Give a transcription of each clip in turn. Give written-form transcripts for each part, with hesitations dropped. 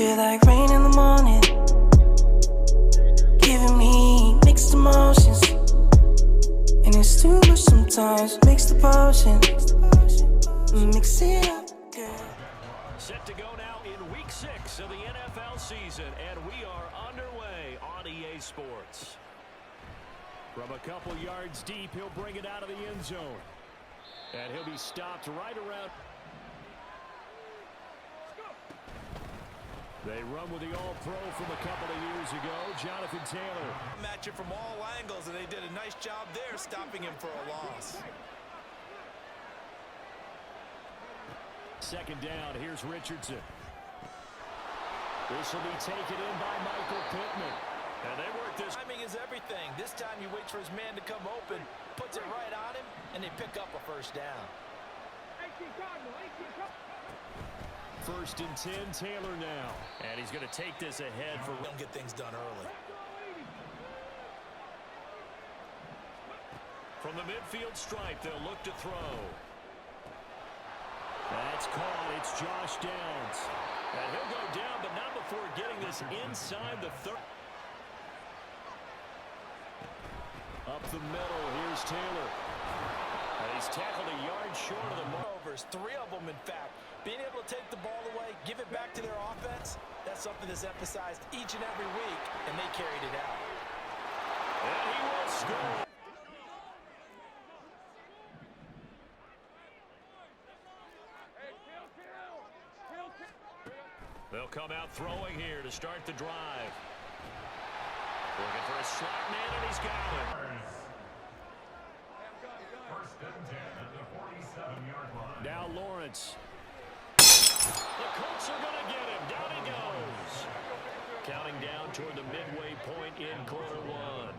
feel like rain in the morning, giving me mixed emotions, and it's too much sometimes. Mix the potion, mix it up, girl. Set to go now in week 6 of the NFL season, and we are underway on EA Sports. From a couple yards deep, he'll bring it out of the end zone, and he'll be stopped right around. They run with the All-Pro from a couple of years ago, Jonathan Taylor. Match it from all angles, and they did a nice job there stopping him for a loss. Second down, here's Richardson. This will be taken in by Michael Pittman. And they work this. Timing is everything. This time you wait for his man to come open, puts it right on him, and they pick up a first down. First and 10, Taylor now. And he's going to take this ahead for... Don't get things done early. From the midfield stripe, they'll look to throw. That's caught. It's Josh Downs. And he'll go down, but not before getting this inside the 30. Up the middle, here's Taylor. And he's tackled a yard short of the mark. 3 of them, in fact. Being able to take the ball away, give it back to their offense, that's something that's emphasized each and every week, and they carried it out. And he will score. They'll come out throwing here to start the drive. Looking for a slot man, and he's got it. First and 10 at the 47-yard line. Now Lawrence. The Colts are going to get him. Down he goes. Counting down toward the midway point in quarter 1.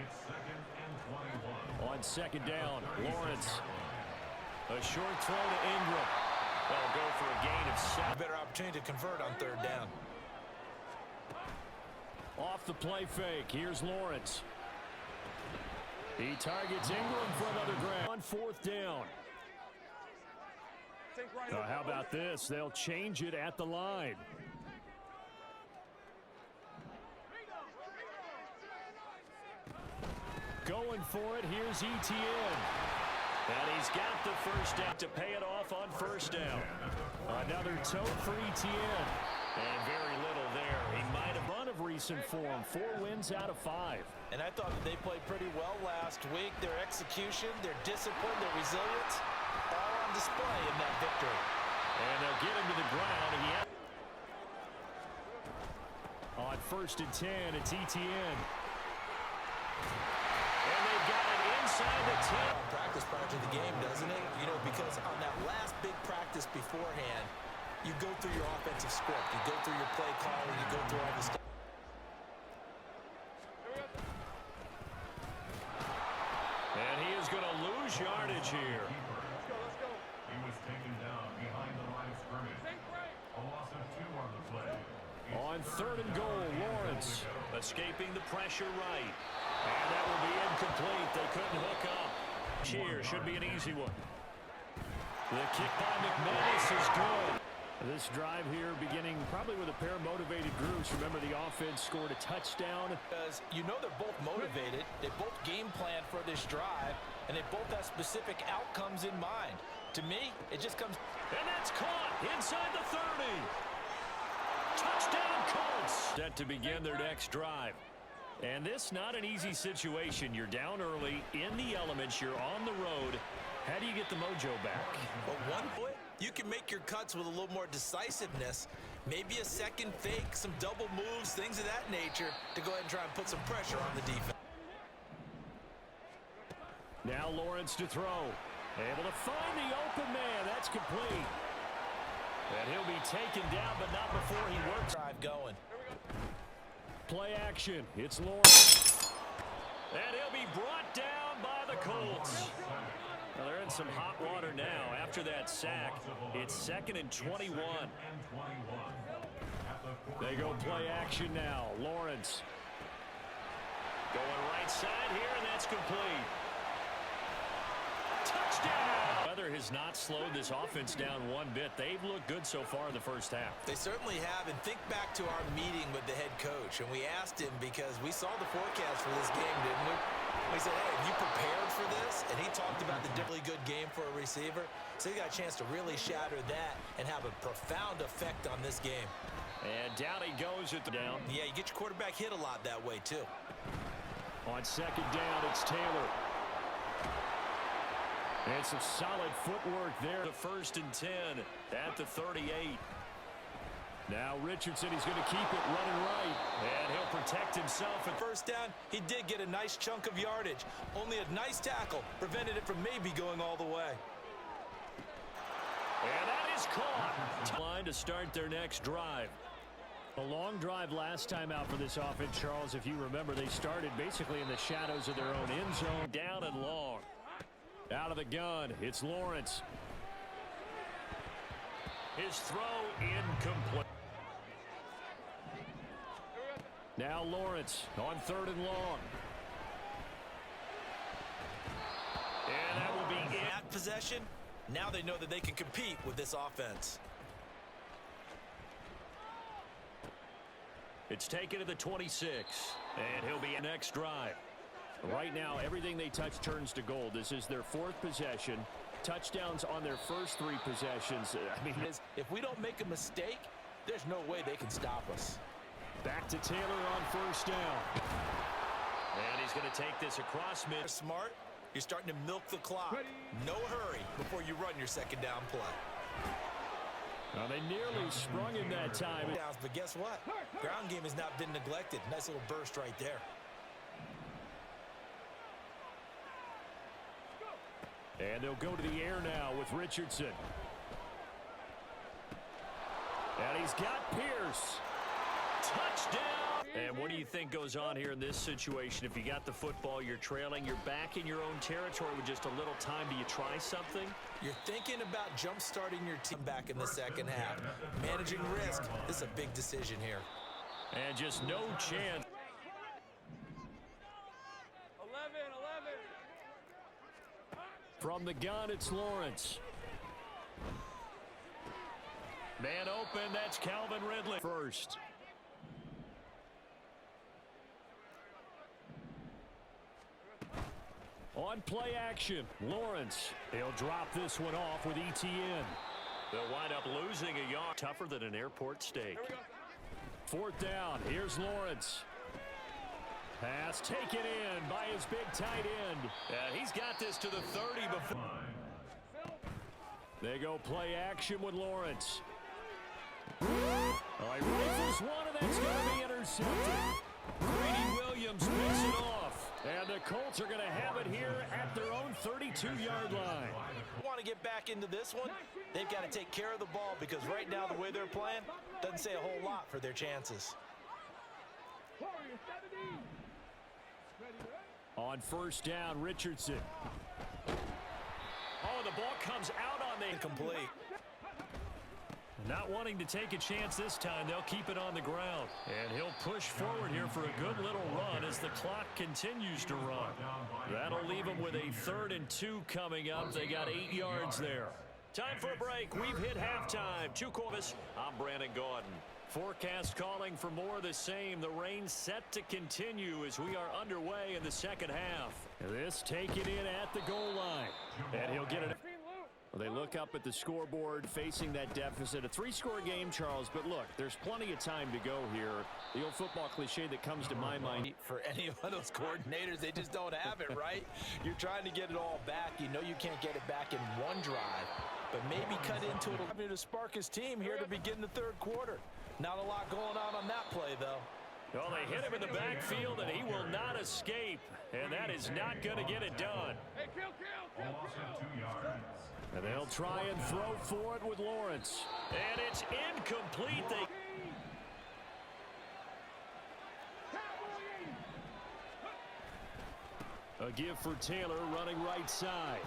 It's second and 21. On second down, Lawrence. A short throw to Ingram. They'll go for a gain of 7. Better opportunity to convert on third down. Off the play fake, here's Lawrence. He targets Ingram for another grab. On fourth down. How about this? They'll change it at the line. Going for it, here's ETN. And he's got the first down to pay it off on first down. Another tote for ETN. And very little there. He might have run of recent form. 4 wins out of 5. And I thought that they played pretty well last week. Their execution, their discipline, their resilience, all on display in that victory. And they'll get him to the ground. On first and 10, it's ETN. And they've got it inside the 10. Practice prior to the game, doesn't it? You know, because on that last big practice beforehand, you go through your offensive script. You go through your play calling. You go through all the stuff. And he is going to lose yardage here. He was taken down behind the line of scrimmage. A loss of 2 on the play. On third and goal, Lawrence escaping the pressure right. And that will be incomplete. They couldn't hook up. Here should be an easy one. The kick by McManus is good. This drive here beginning probably with a pair of motivated groups. Remember, the offense scored a touchdown. Because you know they're both motivated. They both game plan for this drive. And they both have specific outcomes in mind. To me, it just comes. And that's caught inside the 30. Touchdown Colts. Set to begin their next drive. And this not an easy situation. You're down early, in the elements, you're on the road. How do you get the mojo back? But one foot, you can make your cuts with a little more decisiveness. Maybe a second fake, some double moves, things of that nature to go ahead and try and put some pressure on the defense. Now Lawrence to throw. Able to find the open man. That's complete. And he'll be taken down, but not before he works. Drive going. Play action. It's Lawrence. And he'll be brought down by the Colts. Well, they're in some hot water now. After that sack, it's second and 21. They go play action now. Lawrence. Going right side here, and that's complete. Touchdown! weather has not slowed this offense down one bit. They've looked good so far in the first half. They certainly have, and think back to our meeting with the head coach, and we asked him because we saw the forecast for this game, didn't we? We said, hey, have you prepared for this? And he talked about the really good game for a receiver. So he got a chance to really shatter that and have a profound effect on this game. And down he goes at the down. Yeah, you get your quarterback hit a lot that way, too. On second down, it's Taylor. And some solid footwork there. The 1st and 10 at the 38. Now Richardson, he's going to keep it running right. And he'll protect himself. At first down, he did get a nice chunk of yardage. Only a nice tackle prevented it from maybe going all the way. And that is caught. Line to start their next drive. A long drive last time out for this offense, Charles. If you remember, they started basically in the shadows of their own end zone. Down and long. Out of the gun, it's Lawrence. His throw incomplete. Now Lawrence on 3rd and long. And that will be in. That possession, now they know that they can compete with this offense. It's taken to the 26, and he'll be next drive. Right now, everything they touch turns to gold. This is their 4th possession. Touchdowns on their first 3 possessions. I mean, if we don't make a mistake, there's no way they can stop us. Back to Taylor on 1st down. And he's going to take this across mid. Smart, you're starting to milk the clock. No hurry before you run your 2nd down play. Well, they nearly sprung him that time. But guess what? Ground game has not been neglected. Nice little burst right there. And they'll go to the air now with Richardson. And he's got Pierce. Touchdown! And what do you think goes on here in this situation? If you got the football, you're trailing, you're back in your own territory with just a little time. Do you try something? You're thinking about jump-starting your team back in the 2nd half. Managing risk. This is a big decision here. And just no chance. 11. From the gun, it's Lawrence. Man open, that's Calvin Ridley. First. On play action, Lawrence. He'll drop this one off with ETN. They'll wind up losing a yard. Tougher than an airport steak. 4th down, here's Lawrence. Pass taken in by his big tight end. He's got this to the 30 before. They go play action with Lawrence. Oh, he rifles one, and that's going to be intercepted. Greedy Williams picks it off. And the Colts are going to have it here at their own 32-yard line. Want to get back into this one? They've got to take care of the ball because right now the way they're playing doesn't say a whole lot for their chances. On 1st down, Richardson. Oh, the ball comes out on the incomplete. Not wanting to take a chance this time, they'll keep it on the ground. And he'll push forward here for a good little run as the clock continues to run. That'll leave them with a 3rd and 2 coming up. They got 8 yards there. Time for a break. We've hit halftime. 2 quarters. I'm Brandon Gordon. Forecast calling for more of the same. The rain set to continue as we are underway in the 2nd half. This taken in at the goal line. And he'll get it. Well, they look up at the scoreboard facing that deficit. A 3-score game, Charles, but look, there's plenty of time to go here. The old football cliche that comes to my mind. For any of those coordinators, they just don't have it, right? You're trying to get it all back. You know you can't get it back in one drive, but maybe cut into it. Having to spark his team here to begin the 3rd quarter. Not a lot going on that play, though. Well, they hit him in the backfield, and he will not escape. And that is not going to get it done. Hey, kill. And they'll try and throw for it with Lawrence. And it's incomplete. A give for Taylor running right side.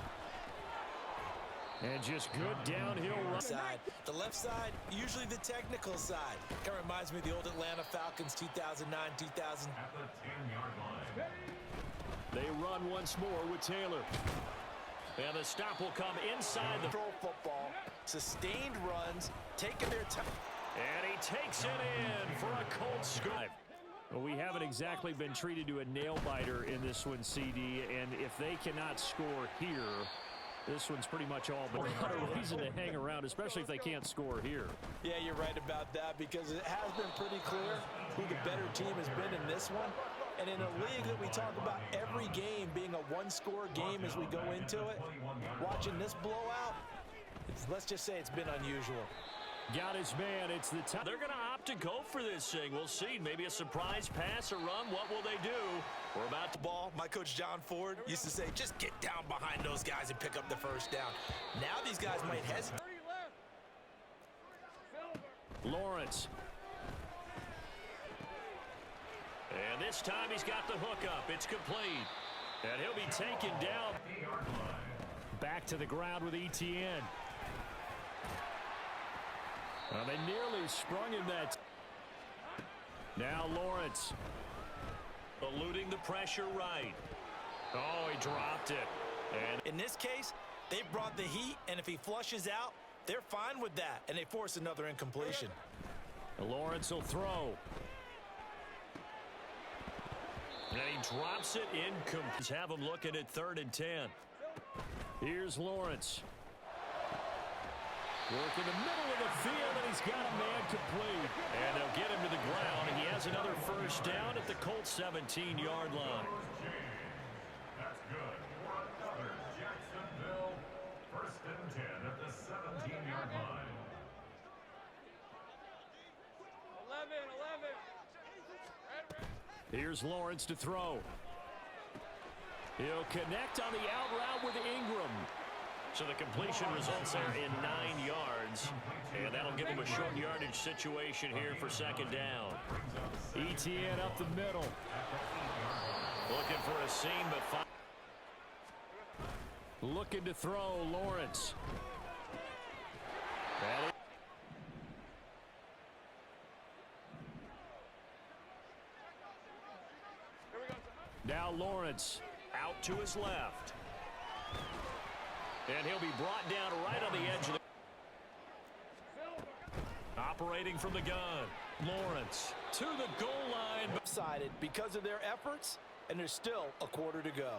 And just good downhill run. Side. The left side, usually the technical side. It reminds me of the old Atlanta Falcons 2009, 2000. At the 10-yard line. They run once more with Taylor. And the stop will come inside the Control football, sustained runs, taking their time. And he takes it in for a Colts score. Well, we haven't exactly been treated to a nail-biter in this one, CD, and if they cannot score here, this one's pretty much all but not a reason to hang around, especially if they can't score here. Yeah, you're right about that because it has been pretty clear who the better team has been in this one. And in a league that we talk about every game being a one-score game as we go into it, watching this blowout, let's just say it's been unusual. Got his man. It's the time. They're going to opt to go for this thing. We'll see. Maybe a surprise pass or run. What will they do? We're about to ball. My coach John Ford used to say, just get down behind those guys and pick up the first down. Now these guys might hesitate. Lawrence. And this time he's got the hook up. It's complete. And he'll be taken down. Back to the ground with ETN. They nearly sprung him that. Now Lawrence. Eluding the pressure right. Oh, he dropped it. And in this case, they brought the heat, and if he flushes out, they're fine with that, and they force another incompletion. Lawrence will throw. And he drops it incomplete. Have him looking at 3rd and 10. Here's Lawrence. Work in the middle of the field, and he's got a man complete. And they'll get him to the ground, and he has another first down at the Colts 17-yard line. That's good. For another Jacksonville 1st and 10 at the 17-yard line. 11. Here's Lawrence to throw. He'll connect on the out route with Ingram. So the completion results there in 9 yards. And that'll give him a short yardage situation here for 2nd down. ETN up the middle. Looking for a seam, but looking to throw, Lawrence. Now Lawrence out to his left. And he'll be brought down right on the edge of the... Operating from the gun. Lawrence to the goal line. Sided because of their efforts, and there's still a quarter to go.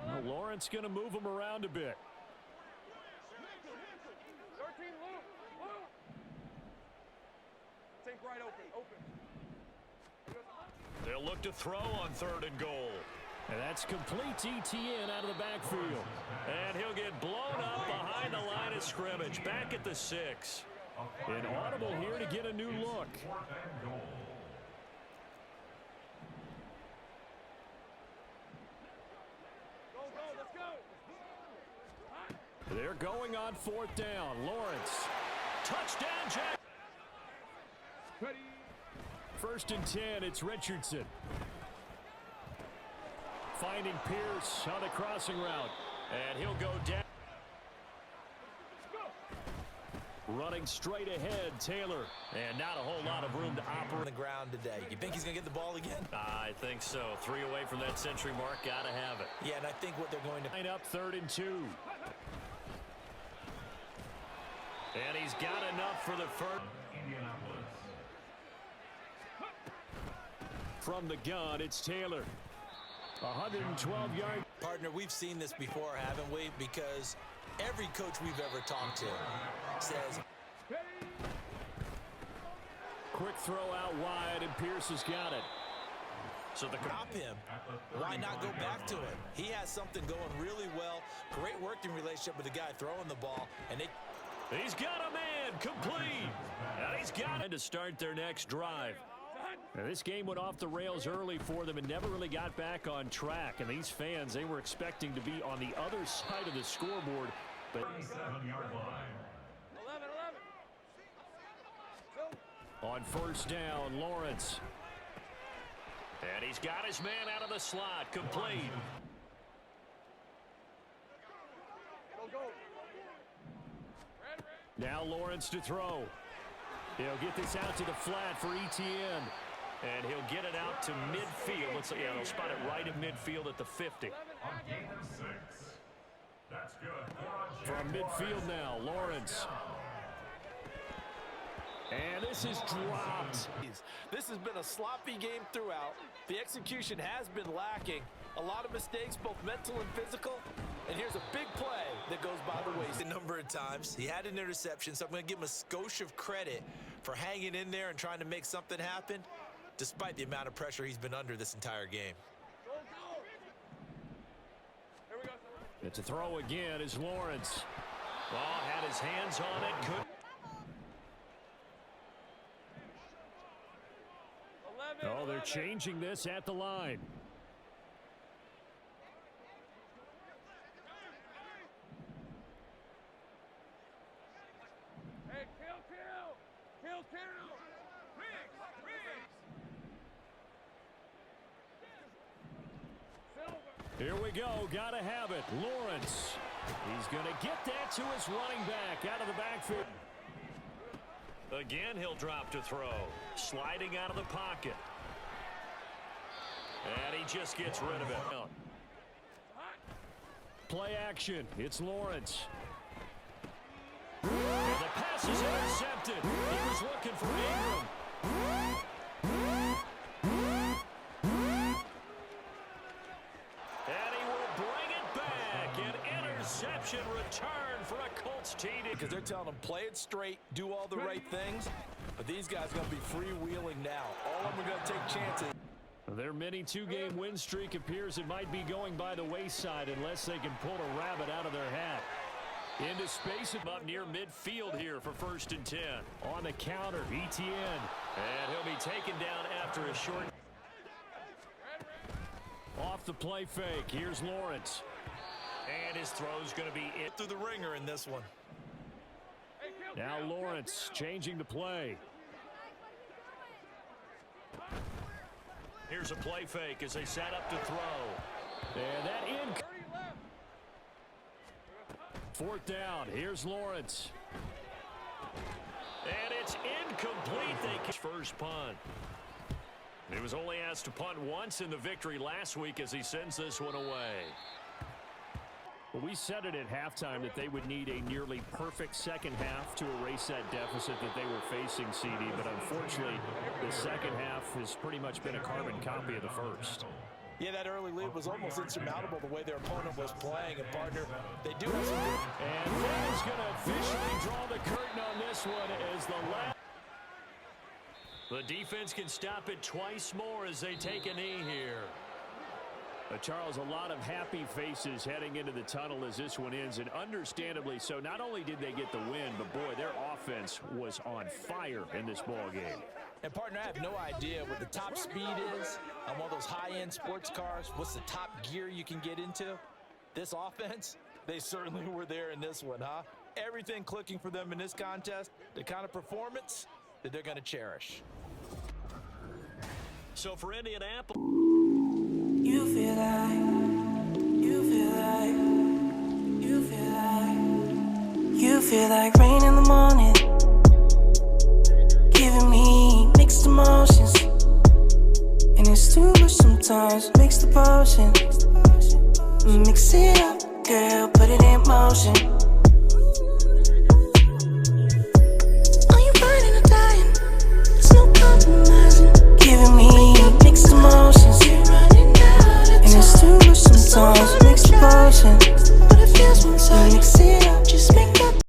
Well, Lawrence going to move him around a bit. 13, Luke. Take right open. They'll look to throw on 3rd and goal. And that's complete. ETN out of the backfield. And he'll get blown up behind the line of scrimmage. Back at the 6. An audible here to get a new look. They're going on 4th down. Lawrence. Touchdown, Jack. 1st and 10. It's Richardson. Finding Pierce on the crossing route. And he'll go down. Running straight ahead, Taylor. And not a whole lot of room to operate. On the ground today. You think he's going to get the ball again? I think so. 3 away from that century mark. Got to have it. Yeah, and I think what they're going to... Line up 3rd and 2. And he's got enough for the first. Indianapolis. From the gun, it's Taylor. 112 yards. Partner, we've seen this before, haven't we? Because every coach we've ever talked to says... Quick throw out wide, and Pierce has got it. So the stop him. Why not go back to it? He has something going really well. Great working relationship with the guy throwing the ball, and he's got a man complete. And he's got it to start their next drive. Now, this game went off the rails early for them and never really got back on track. And these fans, they were expecting to be on the other side of the scoreboard. But 37-yard line. 11. On 1st down, Lawrence. And he's got his man out of the slot, complete. Go. Now Lawrence to throw. He'll get this out to the flat for ETN. And he'll get it out to midfield. Let's see, yeah, they'll spot it right at midfield at the 50. On 8 and 6. That's good. From midfield now, Lawrence. And this is dropped. This has been a sloppy game throughout. The execution has been lacking. A lot of mistakes, both mental and physical. And here's a big play that goes by the wayside. A number of times. He had an interception, so I'm going to give him a skosh of credit for hanging in there and trying to make something happen, despite the amount of pressure he's been under this entire game. It's a throw again is Lawrence. Ball had his hands on it. Oh, they're changing this at the line. Hey, kill. Here we go. Gotta have it. Lawrence. He's going to get that to his running back out of the backfield. Again, he'll drop to throw. Sliding out of the pocket. And he just gets rid of it. Play action. It's Lawrence. And the pass is intercepted. He was looking for Ingram. And he will bring it back. An interception return for a Colts TD. Because they're telling them, play it straight, do all the right things. But these guys are going to be freewheeling now. All of them are going to take chances. Their mini two-game win streak appears it might be going by the wayside unless they can pull a rabbit out of their hat. Into space up near midfield here for 1st and 10. On the counter, ETN. And he'll be taken down after a short. Off the play fake, here's Lawrence. And his throw's going to be in Through the ringer in this one. Now Lawrence changing the play. Here's a play fake as they set up to throw. And that in. 4th down. Here's Lawrence. And it's incomplete. They catch first punt. He was only asked to punt once in the victory last week as he sends this one away. Well, we said it at halftime that they would need a nearly perfect second half to erase that deficit that they were facing, CD. But unfortunately, the second half has pretty much been a carbon copy of the first. Yeah, that early lead was almost insurmountable the way their opponent was playing. And, partner, they do have some good... And that is going to officially draw the curtain on this one as the last... The defense can stop it twice more as they take a knee here. Charles, a lot of happy faces heading into the tunnel as this one ends, and understandably so. Not only did they get the win, but boy, their offense was on fire in this ball game. And, partner, I have no idea what the top speed is on one of those high-end sports cars. What's the top gear you can get into? This offense, they certainly were there in this one, huh? Everything clicking for them in this contest, the kind of performance that they're going to cherish. So for Indianapolis... You feel like rain in the morning, giving me mixed emotions, and it's too much sometimes. Mix the potion, mix it up, girl, put it in motion. Are you burning or dying? There's no compromising. Giving me mixed emotions, and it's too much sometimes. Mix the potion, but it feels one time. Mix it up, just